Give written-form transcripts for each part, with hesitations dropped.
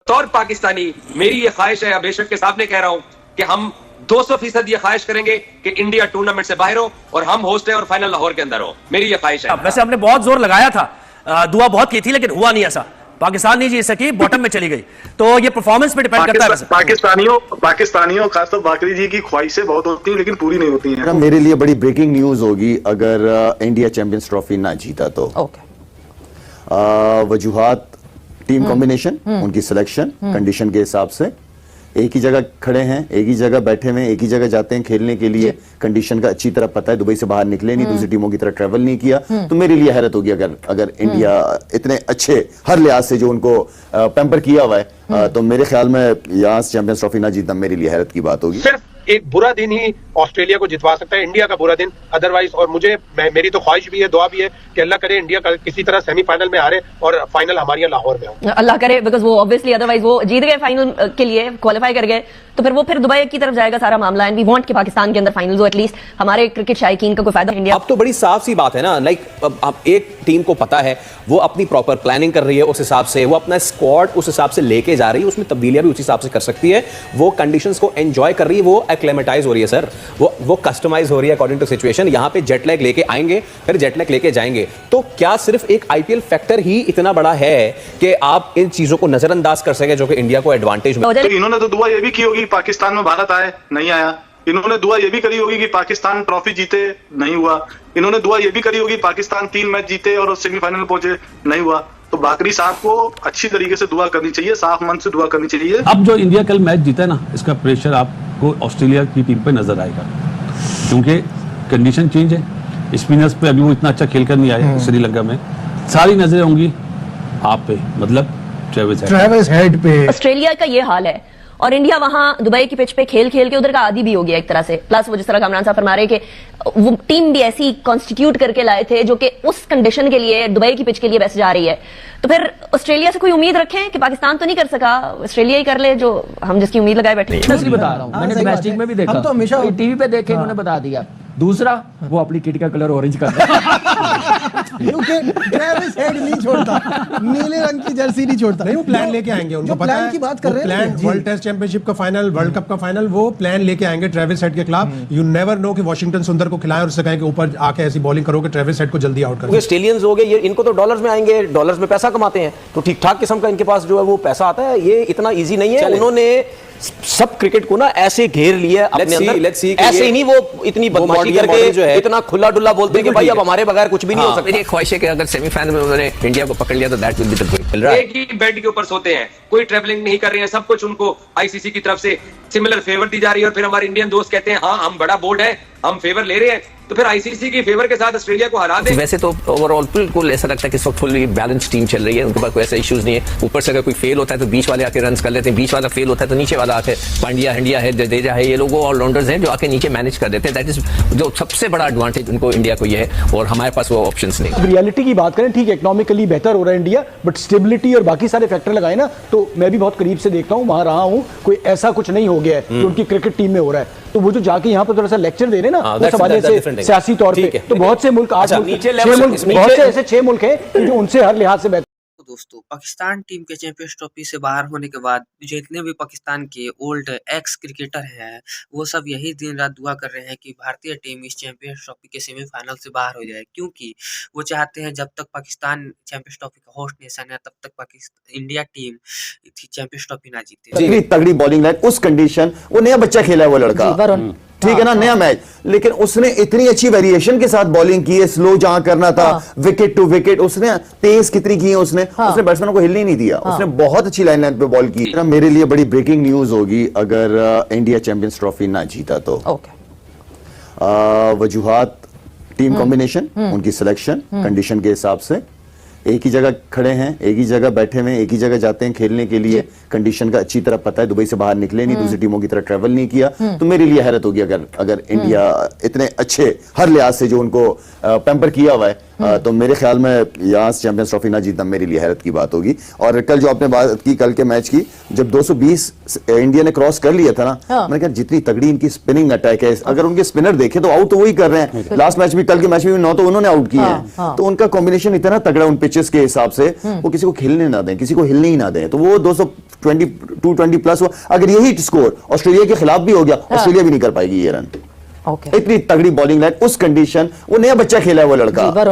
बतौर पाकिस्तानी मेरी ये ख्वाहिश है, बेशक के सामने कह रहा हूं कि हम 200% ये ख्वाहिश करेंगे कि इंडिया टूर्नामेंट से बाहर हो और हम होस्ट है और फाइनल लाहौर के अंदर हो। मेरी ये ख्वाहिश है। वैसे हमने बहुत जोर लगाया था, दुआ बहुत की थी, लेकिन हुआ नहीं ऐसा। पाकिस्तान नहीं जीत सकी, बॉटम में चली गई। तो ये परफॉर्मेंस पे डिपेंड करता है। पाकिस्तानियों खासतौर बाकरी जी की ख्वाहिशें बहुत होती हैं लेकिन पूरी नहीं होती हैं। मेरे लिए बड़ी ब्रेकिंग न्यूज होगी अगर इंडिया चैंपियंस ट्रॉफी ना जीता तो। वजूहात, टीम कॉम्बिनेशन, उनकी सिलेक्शन, कंडीशन के हिसाब से एक ही जगह खड़े हैं, एक ही जगह बैठे हुए, एक ही जगह जाते हैं खेलने के लिए। कंडीशन का अच्छी तरह पता है, दुबई से बाहर निकले नहीं, दूसरी टीमों की तरह ट्रैवल नहीं किया। तो मेरे लिए हैरत होगी अगर इंडिया इतने अच्छे हर लिहाज से जो उनको पैम्पर किया हुआ है, तो मेरे ख्याल में यहाँ से चैंपियंस ट्रॉफी ना जीतना मेरे लिए हैरत की बात होगी। सिर्फ एक बुरा दिन ही ऑस्ट्रेलिया को जितवा सकता है, इंडिया का बुरा दिन अदरवाइज। और मेरी तो ख्वाहिश भी है, दुआ भी है कि अल्लाह करे इंडिया किसी तरह सेमीफाइनल में हारे और फाइनल हमारे यहाँ लाहौर में हो। अल्लाह करे, बिकॉज वो ऑब्वियसली अदरवाइज वो जीत गए फाइनल के लिए, क्वालिफाई कर गए, तो फिर वो दुबई की तरफ जाएगा सारा मामला। एंड वी वांट कि पाकिस्तान के अंदर फाइनल हो, एटलीस्ट हमारे क्रिकेट शायकीन का कोई फायदा। इंडिया अब तो बड़ी साफ सी बात है ना, लाइक अब एक टीम को पता है, वो अपनी प्रॉपर प्लानिंग कर रही है, उस हिसाब से वो अपना स्क्वाड उस हिसाब से लेके जा रही है, उसमें तब्दीलियां भी उस हिसाब से कर सकती है, वो कंडीशंस को एंजॉय कर रही है, वो एक्लेमेटाइज हो रही है सर, वो कस्टमाइज हो रही है अकॉर्डिंग टू सिचुएशन। यहाँ पे जेट लैग लेके आएंगे, फिर जेट लैग लेके जाएंगे। तो क्या सिर्फ एक आईपीएल फैक्टर ही इतना बड़ा है कि आप इन चीजों को नजरअंदाज कर सके जो कि इंडिया को एडवांटेज में। तो इन्होंने तो दुआ ये भी की होगी पाकिस्तान में भारत आए, नहीं आया। इन्होंने दुआ ये भी करी होगी कि पाकिस्तान ट्रॉफी जीते, नहीं हुआ। इन्होंने दुआ ये भी करी होगी पाकिस्तान 3 मैच जीते और सेमीफाइनल पहुंचे, नहीं हुआ। तो बाकरी साहब को अच्छी तरीके से दुआ करनी चाहिए, साफ मन से दुआ करनी चाहिए। अब जो इंडिया कल मैच जीता है ना, इसका प्रेशर आपको ऑस्ट्रेलिया की टीम पे नजर आएगा, क्योंकि कंडीशन चेंज है। स्पिनर्स पे अभी वो इतना अच्छा खेल कर नहीं आए श्रीलंका में। सारी नजरें होंगी आप पे, मतलब ट्रेविस हेड पे। ऑस्ट्रेलिया का ये हाल है और इंडिया वहां दुबई की पिच पे खेल खेल के उधर का आदी भी हो गया एक तरह से। प्लस वो जिस तरह कामरान साहब फरमा रहे कि वो टीम भी ऐसी कॉन्स्टिट्यूट करके लाए थे जो कि उस कंडीशन के लिए दुबई की पिच के लिए वैसे जा रही है। तो फिर ऑस्ट्रेलिया से कोई उम्मीद रखें कि पाकिस्तान तो नहीं कर सका, ऑस्ट्रेलिया ही कर ले जो हम जिसकी उम्मीद लगाए बैठे। बता रहा हूँ, मैंने डोमेस्टिक में भी देखा, हम तो हमेशा टीवी पे देखे, इन्होंने बता दिया। दूसरा, वो अपनी किट का कलर ऑरेंज कर क्योंकि ट्रेविस हेड नहीं छोड़ता, नीले रंग की जर्सी नहीं छोड़ता। नहीं, वो प्लान लेके आएंगे, उनको पता है की बात कर रहे हैं। वर्ल्ड टेस्ट चैंपियनशिप का फाइनल, वर्ल्ड कप का फाइनल, वो प्लान लेके आएंगे ट्रेविस हेड के खिलाफ। यू नेवर नो कि वॉशिंगटन सुंदर को खिलाएं और उससे कहें कि ऊपर आके ऐसी बॉलिंग करो कि ट्रेविस हेड को जल्दी आउट करो। ऑस्ट्रेलियंस हो गए ये, इनको तो डॉलर्स में आएंगे, डॉलर्स में पैसा कमाते हैं, तो ठीक ठाक किस्म का इनके पास जो है वो पैसा आता है। ये इतना इजी नहीं है। उन्होंने सब क्रिकेट को ना ऐसे घेर लिया अपने अंदर, ऐसे ही नहीं वो इतनी बदमाशी करके जो है इतना खुला डुल्ला बोलते हैं कि भाई अब हमारे बगैर कुछ भी नहीं हो सकता। मेरी ख्वाहिश है कि अगर सेमीफाइनल में उन्होंने इंडिया को पकड़ लिया तो that will be the good. एक ही बेड के ऊपर सोते हैं, कोई ट्रैवलिंग नहीं कर रहे हैं, सब कुछ उनको आईसीसी की तरफ से सिमिलर फेवर दी जा रही है। और फिर हमारे इंडियन दोस्त कहते हैं हाँ हम बड़ा बोर्ड है, हम फेवर ले रहे हैं, तो फिर आईसीसी की फेवर के साथ ऑस्ट्रेलिया को हरा दे। वैसे तो ओवरऑल बिल्कुल ऐसा लगता है कि इस वक्त फुली बैलेंस टीम चल रही है, उनके पास कोई ऐसा इश्यूज नहीं है। ऊपर से अगर कोई फेल होता है तो बीच वाले आके रन कर लेते हैं, बीच वाला फेल होता है तो नीचे वाला आके, पांड्या हंडिया है, जडेजा है, ये लोग ऑलराउंडर्स हैं जो आके नीचे मैनेज कर देते हैं। दैट इज जो सबसे बड़ा एडवांटेज उनको इंडिया को ये है, और हमारे पास वो ऑप्शंस नहीं। रियलिटी की बात करें, ठीक इकोनॉमिकली बेहतर हो रहा है इंडिया, बट स्टेबिलिटी और बाकी सारे फैक्टर लगाए ना, तो मैं भी बहुत करीब से देखता हूँ, वहां रहा हूँ, कोई ऐसा कुछ नहीं हो गया है जो उनकी क्रिकेट टीम में हो रहा है। तो वो जो जाके यहाँ पर थोड़ा सा लेक्चर दे रहे हैं ना, उस हवाले से सियासी तौर पे, तो बहुत से मुल्क, बहुत से ऐसे 6 मुल्क हैं जो उनसे हर लिहाज से बेहतर। दोस्तों, पाकिस्तान टीम के चैंपियंस ट्रॉफी से बाहर होने के बाद जितने भी पाकिस्तान के ओल्ड एक्स क्रिकेटर हैं, वो सब यही दिन रात दुआ कर रहे हैं कि भारतीय टीम इस चैंपियंस ट्रॉफी के सेमीफाइनल से बाहर हो जाए, क्योंकि वो चाहते हैं जब तक पाकिस्तान चैंपियंस ट्रॉफी का होस्ट नेशन है तब तक Pakistan India team champions trophy ना जीते। तगड़ी बॉलिंग लाइन, उस कंडीशन, वो नया बच्चा खेला है वो लड़का, ठीक है ना, नया मैच, लेकिन उसने इतनी अच्छी वेरिएशन के साथ बॉलिंग की है, स्लो जहां करना था, विकेट टू विकेट, उसने तेज कितनी की है, उसने बैट्समैन को हिलने नहीं दिया, उसने बहुत अच्छी लाइन पे बॉल की। मेरे लिए बड़ी ब्रेकिंग न्यूज होगी अगर इंडिया चैंपियंस ट्रॉफी ना जीता तो। वजूहात, टीम कॉम्बिनेशन, उनकी सिलेक्शन, कंडीशन के हिसाब से एक ही जगह खड़े हैं, एक ही जगह बैठे हुए, एक ही जगह जाते हैं खेलने के लिए। कंडीशन का अच्छी तरह पता है, दुबई से बाहर निकले नहीं, दूसरी टीमों की तरह ट्रैवल नहीं किया। तो मेरे लिए हैरत होगी अगर इंडिया इतने अच्छे हर लिहाज से जो उनको पैम्पर किया हुआ है, तो मेरे ख्याल में यहाँ से चैंपियंस ट्रॉफी ना जीतना मेरे लिए हैरत की बात होगी। और कल जो आपने बात की कल के मैच की, जब 220 इंडिया ने क्रॉस कर लिया था ना, मैंने कहा जितनी तगड़ी इनकी स्पिनिंग अटैक है, अगर उनके स्पिनर देखे तो आउट तो वही कर रहे हैं। लास्ट मैच भी, कल के मैच में भी 9 तो उन्होंने आउट किए हैं। तो उनका कॉम्बिनेशन इतना तगड़ा उन पिचेस के हिसाब से, वो किसी को खेलने ना दें, किसी को हिलने ही ना दें। तो वो 220 प्लस हो, अगर यही स्कोर ऑस्ट्रेलिया के खिलाफ भी हो गया, ऑस्ट्रेलिया भी नहीं कर पाएगी ये रन। इतनी तगड़ी बॉलिंग लाइन, उस कंडीशन, वो नया बच्चा खेला है वो लड़का,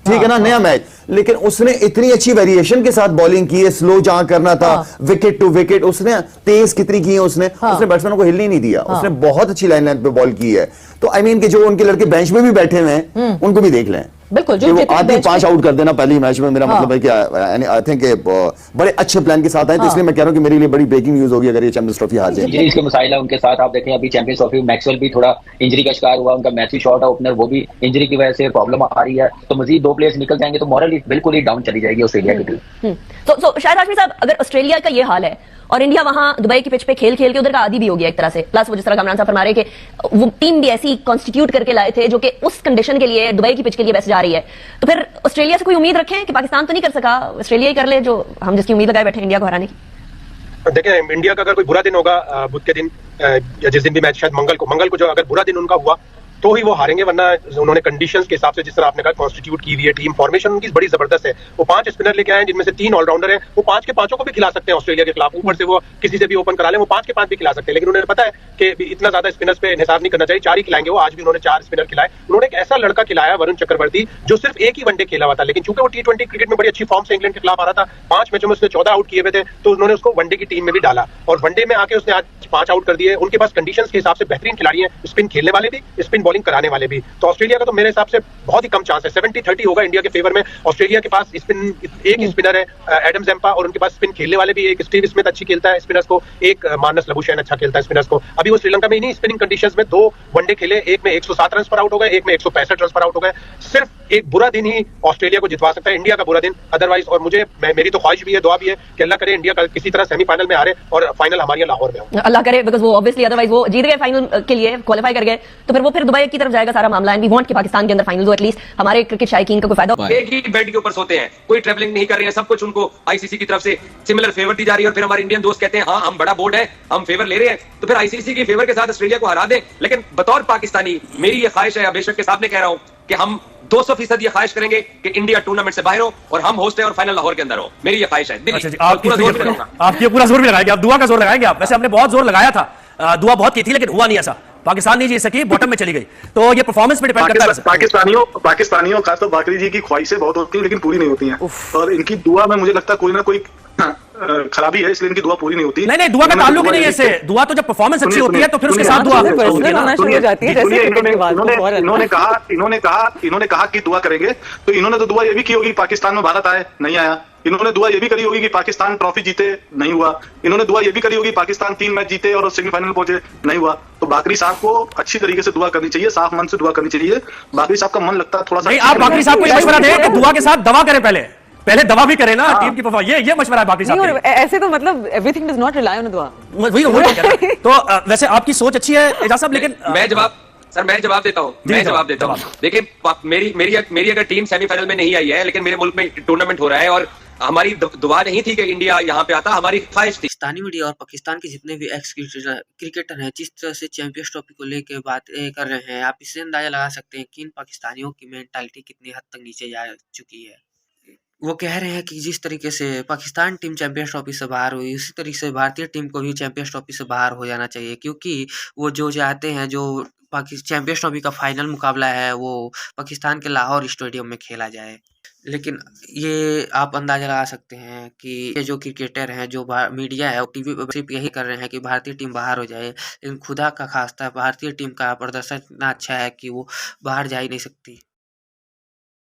ठीक है ना, नया मैच, लेकिन उसने इतनी अच्छी वेरिएशन के साथ बॉलिंग की है। स्लो जहां करना था, विकेट टू विकेट, उसने तेज कितनी की है, उसने बैट्समैनों को हिलने नहीं दिया। उसने बहुत अच्छी लाइन पे बॉल की है। तो आई मीन कि जो उनके लड़के बेंच में भी बैठे हुए हैं, उनको भी देख लें। बिल्कुल, जो आधी 5 आउट कर देना पहली मैच में, मेरा मतलब है कि आई थिंक बड़े अच्छे प्लान के साथ आए। तो इसलिए मैं कह रहा हूं कि मेरे लिए बड़ी ब्रेकिंग न्यूज होगी अगर ये चैंपियंस ट्रॉफी हार जाए। इंजरीज के मसाइल है उनके साथ, आप देखें अभी चैंपियंस ट्रॉफी में मैक्सवेल भी थोड़ा इंजरी का शिकार हुआ, उनका मैथ्यू शॉर्ट है ओपनर, वो भी इंजरी की वजह से प्रॉब्लम आ रही है। तो मजीद 2 प्लेयर्स निकल जाएंगे तो मॉरल बिल्कुल ही डाउन चली जाएगी ऑस्ट्रेलिया की टीम। तो शायद हाशमी साहब, अगर ऑस्ट्रेलिया का ये हाल है और इंडिया वहां दुबई की पिच पे खेल खेल के उधर का आदी भी हो गया एक तरह से, प्लस वो जिस तरह कामरान साहब फरमा रहे कि वो टीम भी ऐसी कॉन्स्टिट्यूट करके लाए थे जो कि उस कंडीशन के लिए दुबई की पिच के लिए बेस्ट जा रही है, तो फिर ऑस्ट्रेलिया से कोई उम्मीद रखें कि पाकिस्तान तो नहीं कर सका, ऑस्ट्रेलिया ही कर ले जो हम जिसकी उम्मीद लगाए बैठे इंडिया को हराने की? देखिए, इंडिया का अगर कोई बुरा दिन होगा बुध के दिन या जिस दिन भी मैच, शायद मंगल को जो अगर बुरा दिन उनका हुआ तो ही वो हारेंगे, वरना उन्होंने कंडीशंस के हिसाब से, जिस तरह आपने कहा, कॉन्स्टिट्यूट की हुई है टीम, फॉर्मेशन उनकी बड़ी जबरदस्त है। वो 5 स्पिनर लेके आए हैं जिनमें से 3 ऑलराउंडर हैं। वो 5 के 5 को भी खिला सकते हैं ऑस्ट्रेलिया के खिलाफ, ऊपर से वो किसी से भी ओपन करा लें, वो 5 के 5 भी खिला सकते हैं। लेकिन उन्हें पता है कि इतना ज्यादा स्पिनर्स पे निसार नहीं करना चाहिए, 4 ही खिलाएंगे वो। आज भी उन्होंने 4 स्पिनर खिलाए। उन्होंने एक ऐसा लड़का खिलाया, वरुण चक्रवर्ती, जो सिर्फ एक ही वनडे खेला हुआ था, लेकिन चूंकि वो T20 क्रिकेट में बड़ी अच्छी फॉर्म से इंग्लैंड के खिलाफ आ रहा था, 5 मैचों में उसने 14 आउट किए हुए थे, तो उन्होंने उसको वनडे की टीम में भी डाला और वनडे में आके उसने आज 5 आउट कर दिए। उनके पास कंडीशंस के हिसाब से बेहतरीन खिलाड़ी हैं, स्पिन खेलने वाले भी, स्पिन बॉलिंग कराने वाले भी। तो ऑस्ट्रेलिया का तो मेरे हिसाब से बहुत ही कम चांस है, 70-30 होगा इंडिया के फेवर में। ऑस्ट्रेलिया के पास स्पिन एक ही स्पिनर है, एडम जैम्पा, और उनके पास स्पिन खेलने वाले भी, एक स्टीव स्मिथ अच्छी खेलता है स्पिनर्स को, एक मानस लबुशैन अच्छा खेलता है स्पिनर्स को। अभी वो श्रीलंका में इन्हीं स्पिनिंग कंडीशंस में 2 वनडे खेले, एक में 107 रन पर आउट हो गए, एक में 165 रन पर आउट हो गए। सिर्फ एक बुरा दिन ही ऑस्ट्रेलिया को जितवा सकता है, इंडिया का बुरा दिन। अदरवाइज, और मेरी तो ख्वाहिश भी है, दुआ भी है कि अल्लाह करे इंडिया किसी तरह सेमीफाइनल में हारे और फाइनल हमारी लाहौर में हो। अल्लाह करे, बिकॉज वो ऑब्वियसली अदरवाइज वो जीत गए फाइनल के लिए, क्वालिफाई कर गए, तो फिर वो दुबई की तरफ जाएगा सारा मामला। एंड वी वांट कि पाकिस्तान के अंदर फाइनल हो, एटलीस्ट हमारे क्रिकेट शायकीन का कोई फायदा हो। एक ही बेड के ऊपर सोते हैं, कोई ट्रैवलिंग नहीं कर रहे हैं, सब कुछ उनको आईसीसी की तरफ से सिमिलर फेवर दी जा रही है। और फिर हमारे इंडियन दोस्त कहते हैं हाँ हम बड़ा बोर्ड है, हम फेवर ले रहे हैं, तो फिर आईसीसी के फेवर के साथ ऑस्ट्रेलिया को हरा दें। लेकिन बतौर पाकिस्तानी मेरी ये ख्वाहिश है, बेशक के सामने कह रहा हूं कि हम 200% ये ख्वाहिश करेंगे कि इंडिया टूर्नामेंट से बाहर हो और हम होस्ट है और फाइनल लाहौर के अंदर हो। मेरी ये ख्वाहिश है। आपकी पूरा जोर भी लगाएंगे आप, दुआ का जोर लगाएंगे आप। वैसे हमने बहुत जोर लगाया था, दुआ बहुत की थी, लेकिन हुआ नहीं ऐसा। पाकिस्तान नहीं जीत सकी, बॉटम में चली गई। तो ये परफॉर्मेंस पे डिपेंड करता है। पाकिस्तानियों खास तो बाकरी जी की ख्वाहिशें बहुत होती हैं लेकिन पूरी नहीं होती हैं, और इनकी दुआ में मुझे लगता है कोई ना कोई खराबी है, इसलिए इनकी दुआ पूरी नहीं होती। नहीं, दुआ का ताल्लुक ही नहीं है इससे। दुआ तो जब परफॉर्मेंस अच्छी होती है तो फिर उसके साथ दुआ इन्होंने कहा कि दुआ करेंगे, तो इन्होंने तो दुआ ये भी की होगी पाकिस्तान में भारत आए, नहीं आया। इन्होंने दुआ ये भी करी होगी कि पाकिस्तान ट्रॉफी जीते, नहीं हुआ। इन्होंने दुआ ये भी करी होगी पाकिस्तान 3 मैच जीते और सेमीफाइनल पहुंचे, नहीं हुआ। तो बाकरी साहब को अच्छी तरीके से दुआ करनी चाहिए, साफ मन से दुआ करनी चाहिए। बाकरी साहब का मन लगता है थोड़ा सा, आप बाकरी साहब को मशवरा दें कि दुआ के साथ दवा करें, पहले दवा भी करें ना टीम की परफॉर्मेंस। ये मशवरा है बाकरी साहब। ऐसे तो मतलब everything does not rely on दुआ। वही तो वैसे आपकी सोच अच्छी है एजाज साहब, लेकिन मैं जवाब देता हूं। देखिए, मेरी अगर टीम सेमीफाइनल में नहीं आई है, लेकिन मेरे मुल्क में टूर्नामेंट हो रहा है और हमारी दुआ नहीं थी कि इंडिया यहाँ पे आता, हमारी ख्वाहिश थी। पाकिस्तानी मीडिया और पाकिस्तान के जितने भी एक्स क्रिकेटर हैं, जिस तरह से चैंपियंस ट्रॉफी को लेकर बात कर रहे हैं, आप इससे अंदाजा लगा सकते हैं कि इन पाकिस्तानियों की मेंटालिटी कितनी हद तक नीचे जा चुकी है। वो कह रहे हैं कि जिस तरीके से पाकिस्तान टीम चैंपियंस ट्रॉफी से बाहर हुई, उसी तरीके से भारतीय टीम को भी चैंपियंस ट्रॉफी से बाहर हो जाना चाहिए, क्योंकि वो जो चाहते हैं, जो चैंपियंस ट्रॉफी का फाइनल मुकाबला है वो पाकिस्तान के लाहौर स्टेडियम में खेला जाए। लेकिन ये आप अंदाजा लगा सकते हैं कि ये जो क्रिकेटर हैं, जो मीडिया है, टीवी पर सिर्फ यही कर रहे हैं कि भारतीय टीम बाहर हो जाए, लेकिन खुदा का खास्ता भारतीय टीम का प्रदर्शन इतना अच्छा है कि वो बाहर जा ही नहीं सकती।